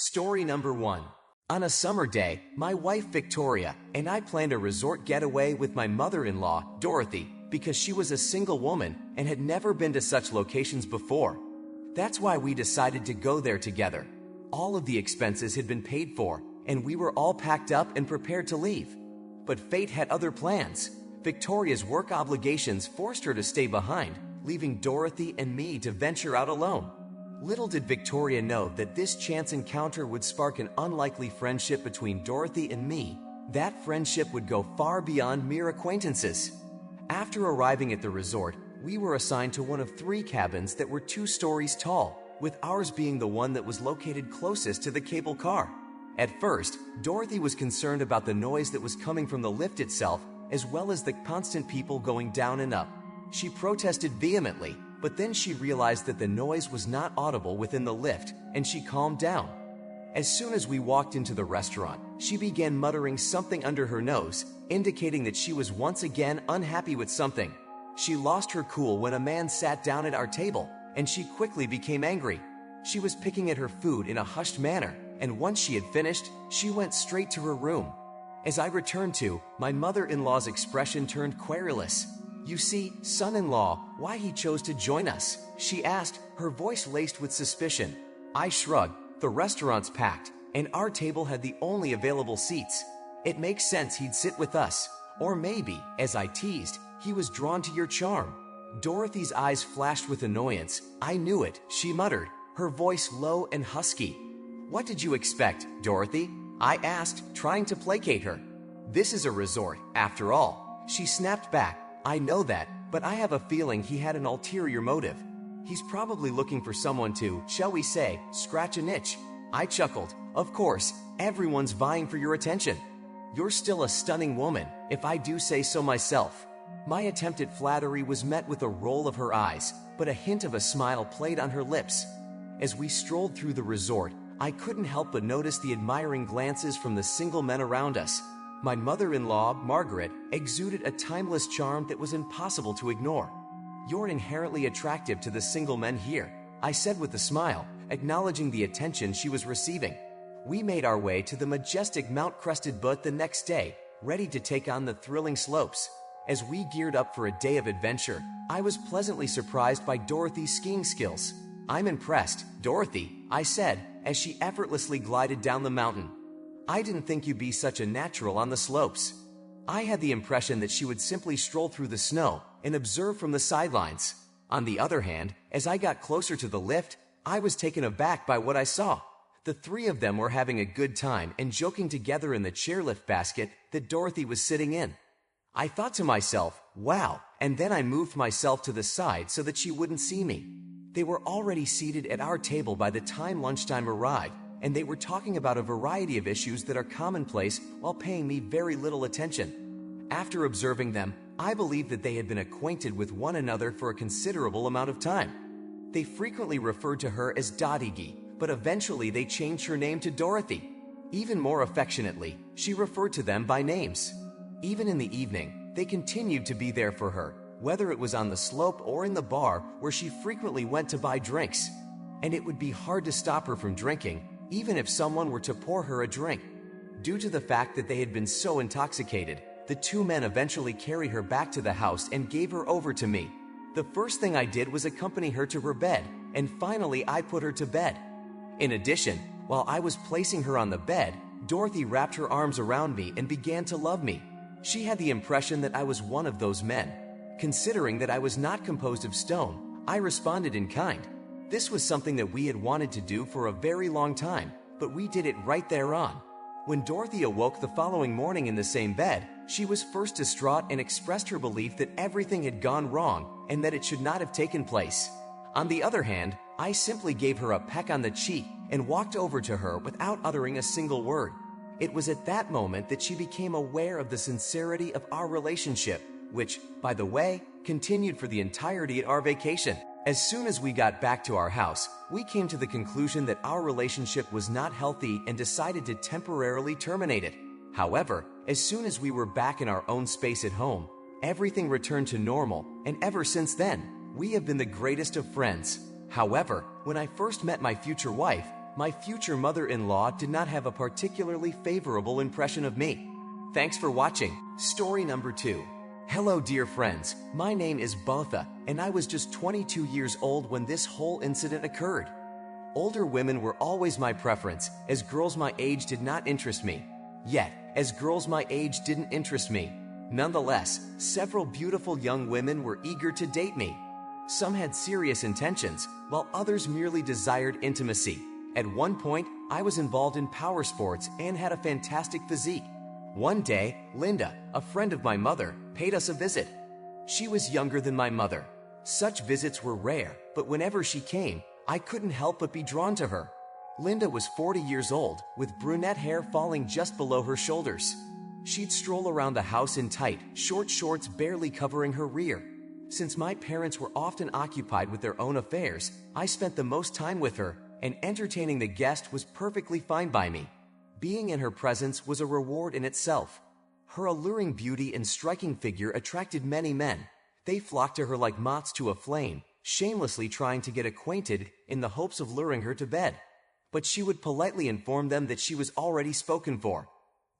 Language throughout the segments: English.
Story number 1. On a summer day, my wife Victoria and I planned a resort getaway with my mother-in-law, Dorothy, because she was a single woman and had never been to such locations before. That's why we decided to go there together. All of the expenses had been paid for, and we were all packed up and prepared to leave. But fate had other plans. Victoria's work obligations forced her to stay behind, leaving Dorothy and me to venture out alone. Little did Victoria know that this chance encounter would spark an unlikely friendship between Dorothy and me. That friendship would go far beyond mere acquaintances. After arriving at the resort, we were assigned to one of 3 cabins that were 2 stories tall, with ours being the one that was located closest to the cable car. At first, Dorothy was concerned about the noise that was coming from the lift itself, as well as the constant people going down and up. She protested vehemently, but then she realized that the noise was not audible within the lift, and she calmed down. As soon as we walked into the restaurant, she began muttering something under her nose, indicating that she was once again unhappy with something. She lost her cool when a man sat down at our table, and she quickly became angry. She was picking at her food in a hushed manner, and once she had finished, she went straight to her room. As I returned to, my mother-in-law's expression turned querulous. "You see, son-in-law, why he chose to join us?" she asked, her voice laced with suspicion. I shrugged. The restaurant's packed, and our table had the only available seats. It makes sense he'd sit with us. Or maybe, as I teased, he was drawn to your charm. Dorothy's eyes flashed with annoyance. "I knew it," she muttered, her voice low and husky. "What did you expect, Dorothy?" I asked, trying to placate her. "This is a resort, after all," she snapped back. "I know that, but I have a feeling he had an ulterior motive. He's probably looking for someone to, shall we say, scratch an itch." I chuckled. "Of course, everyone's vying for your attention. You're still a stunning woman, if I do say so myself." My attempt at flattery was met with a roll of her eyes, but a hint of a smile played on her lips. As we strolled through the resort, I couldn't help but notice the admiring glances from the single men around us. My mother-in-law, Margaret, exuded a timeless charm that was impossible to ignore. "You're inherently attractive to the single men here," I said with a smile, acknowledging the attention she was receiving. We made our way to the majestic Mount-crested butte the next day, ready to take on the thrilling slopes. As we geared up for a day of adventure, I was pleasantly surprised by Dorothy's skiing skills. "I'm impressed, Dorothy," I said, as she effortlessly glided down the mountain. "I didn't think you'd be such a natural on the slopes." I had the impression that she would simply stroll through the snow and observe from the sidelines. On the other hand, as I got closer to the lift, I was taken aback by what I saw. The 3 of them were having a good time and joking together in the chairlift basket that Dorothy was sitting in. I thought to myself, wow, and then I moved myself to the side so that she wouldn't see me. They were already seated at our table by the time lunchtime arrived, and they were talking about a variety of issues that are commonplace while paying me very little attention. After observing them, I believed that they had been acquainted with one another for a considerable amount of time. They frequently referred to her as Dottie, but eventually they changed her name to Dorothy. Even more affectionately, she referred to them by names. Even in the evening, they continued to be there for her, whether it was on the slope or in the bar where she frequently went to buy drinks. And it would be hard to stop her from drinking, even if someone were to pour her a drink. Due to the fact that they had been so intoxicated, the 2 men eventually carried her back to the house and gave her over to me. The first thing I did was accompany her to her bed, and finally I put her to bed. In addition, while I was placing her on the bed, Dorothy wrapped her arms around me and began to love me. She had the impression that I was one of those men. Considering that I was not composed of stone, I responded in kind. This was something that we had wanted to do for a very long time, but we did it right thereon. When Dorothy awoke the following morning in the same bed, she was first distraught and expressed her belief that everything had gone wrong and that it should not have taken place. On the other hand, I simply gave her a peck on the cheek and walked over to her without uttering a single word. It was at that moment that she became aware of the sincerity of our relationship, which, by the way, continued for the entirety of our vacation. As soon as we got back to our house, we came to the conclusion that our relationship was not healthy and decided to temporarily terminate it. However, as soon as we were back in our own space at home, everything returned to normal, and ever since then, we have been the greatest of friends. However, when I first met my future wife, my future mother-in-law did not have a particularly favorable impression of me. Thanks for watching. Story number 2. Hello dear friends, my name is Botha, and I was just 22 years old when this whole incident occurred. Older women were always my preference, as girls my age did not interest me. Yet, as girls my age didn't interest me. Nonetheless, several beautiful young women were eager to date me. Some had serious intentions, while others merely desired intimacy. At one point, I was involved in power sports and had a fantastic physique. One day, Linda, a friend of my mother, paid us a visit. She was younger than my mother. Such visits were rare, but whenever she came, I couldn't help but be drawn to her. Linda was 40 years old, with brunette hair falling just below her shoulders. She'd stroll around the house in tight, short shorts barely covering her rear. Since my parents were often occupied with their own affairs, I spent the most time with her, and entertaining the guest was perfectly fine by me. Being in her presence was a reward in itself. Her alluring beauty and striking figure attracted many men. They flocked to her like moths to a flame, shamelessly trying to get acquainted in the hopes of luring her to bed. But she would politely inform them that she was already spoken for.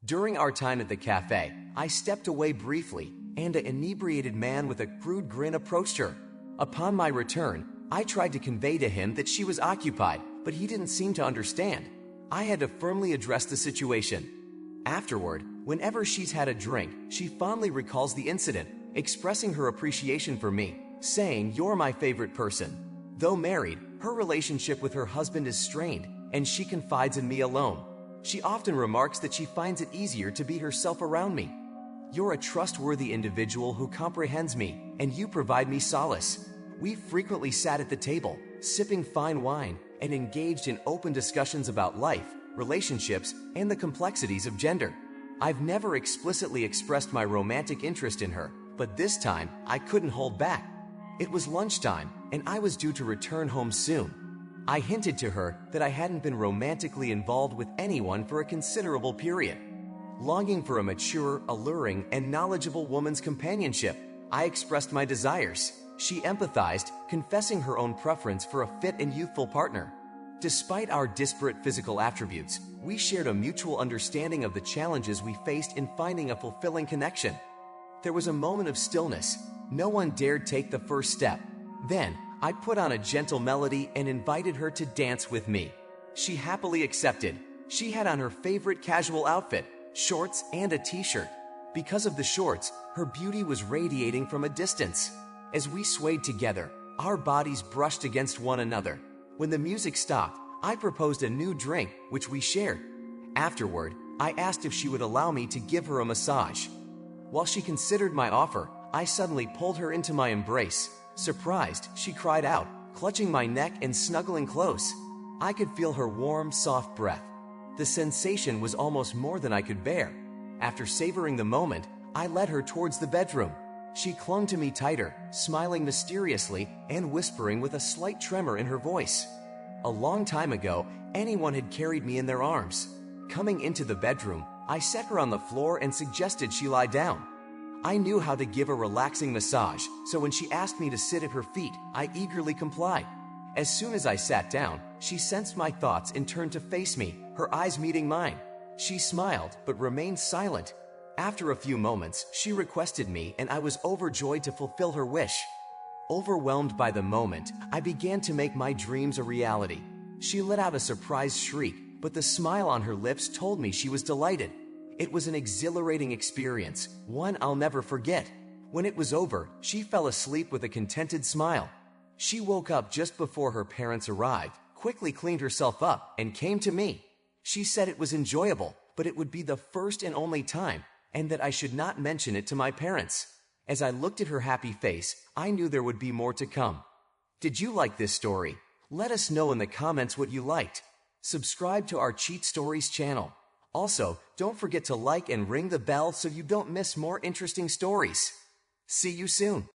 During our time at the cafe, I stepped away briefly, and an inebriated man with a crude grin approached her. Upon my return, I tried to convey to him that she was occupied, but he didn't seem to understand. I had to firmly address the situation. Afterward, whenever she's had a drink, she fondly recalls the incident, expressing her appreciation for me, saying, "You're my favorite person." Though married, her relationship with her husband is strained, and she confides in me alone. She often remarks that she finds it easier to be herself around me. "You're a trustworthy individual who comprehends me, and you provide me solace." We frequently sat at the table, sipping fine wine, and engaged in open discussions about life, relationships, and the complexities of gender. I've never explicitly expressed my romantic interest in her, but this time I couldn't hold back. It was lunchtime, and I was due to return home soon. I hinted to her that I hadn't been romantically involved with anyone for a considerable period. Longing for a mature, alluring, and knowledgeable woman's companionship, I expressed my desires. She empathized, confessing her own preference for a fit and youthful partner. Despite our disparate physical attributes, we shared a mutual understanding of the challenges we faced in finding a fulfilling connection. There was a moment of stillness. No one dared take the first step. Then, I put on a gentle melody and invited her to dance with me. She happily accepted. She had on her favorite casual outfit, shorts and a t-shirt. Because of the shorts, her beauty was radiating from a distance. As we swayed together, our bodies brushed against one another. When the music stopped, I proposed a new drink, which we shared. Afterward, I asked if she would allow me to give her a massage. While she considered my offer, I suddenly pulled her into my embrace. Surprised, she cried out, clutching my neck and snuggling close. I could feel her warm, soft breath. The sensation was almost more than I could bear. After savoring the moment, I led her towards the bedroom. She clung to me tighter, smiling mysteriously and whispering with a slight tremor in her voice. A long time ago, anyone had carried me in their arms. Coming into the bedroom, I set her on the floor and suggested she lie down. I knew how to give a relaxing massage, so when she asked me to sit at her feet, I eagerly complied. As soon as I sat down, she sensed my thoughts and turned to face me, her eyes meeting mine. She smiled, but remained silent. After a few moments, she requested me, and I was overjoyed to fulfill her wish. Overwhelmed by the moment, I began to make my dreams a reality. She let out a surprised shriek, but the smile on her lips told me she was delighted. It was an exhilarating experience, one I'll never forget. When it was over, she fell asleep with a contented smile. She woke up just before her parents arrived, quickly cleaned herself up, and came to me. She said it was enjoyable, but it would be the first and only time, and that I should not mention it to my parents. As I looked at her happy face, I knew there would be more to come. Did you like this story? Let us know in the comments what you liked. Subscribe to our Cheat Stories channel. Also, don't forget to like and ring the bell so you don't miss more interesting stories. See you soon.